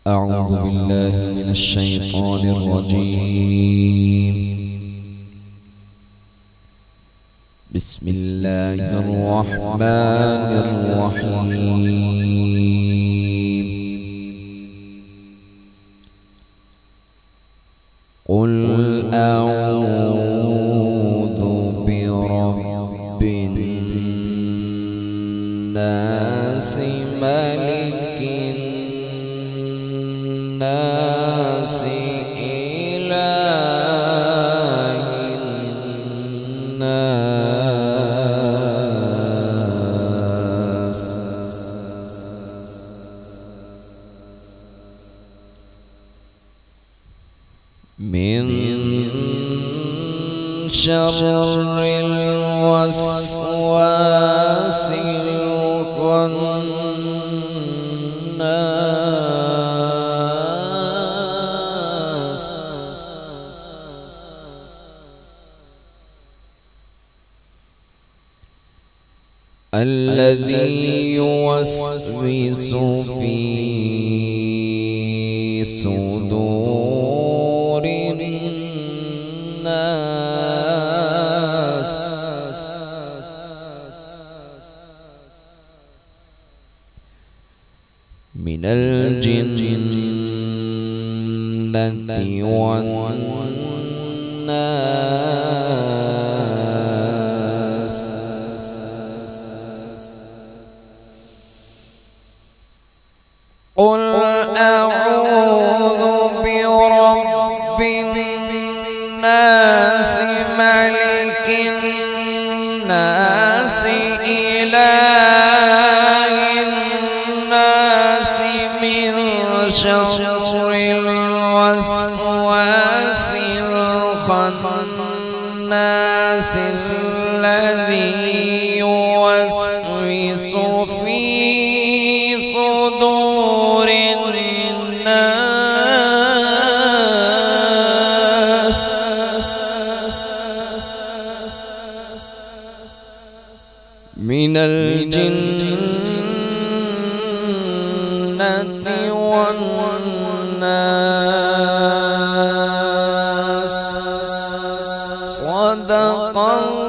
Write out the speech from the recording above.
أعوذ بالله من الشيطان الرجيم. بسم الله الرحمن الرحيم. قل أعوذ برب الناس ملك الناس إله الناس من شر الوسواس الخناس الذي يوسوس في صدور الناس من الجنة والناس. قل أعوذ برب الناس ملك الناس إله الناس من شر الوسواس الخناس الذي يوسوس في صدور الناس من الجنة والناس. صدق الله.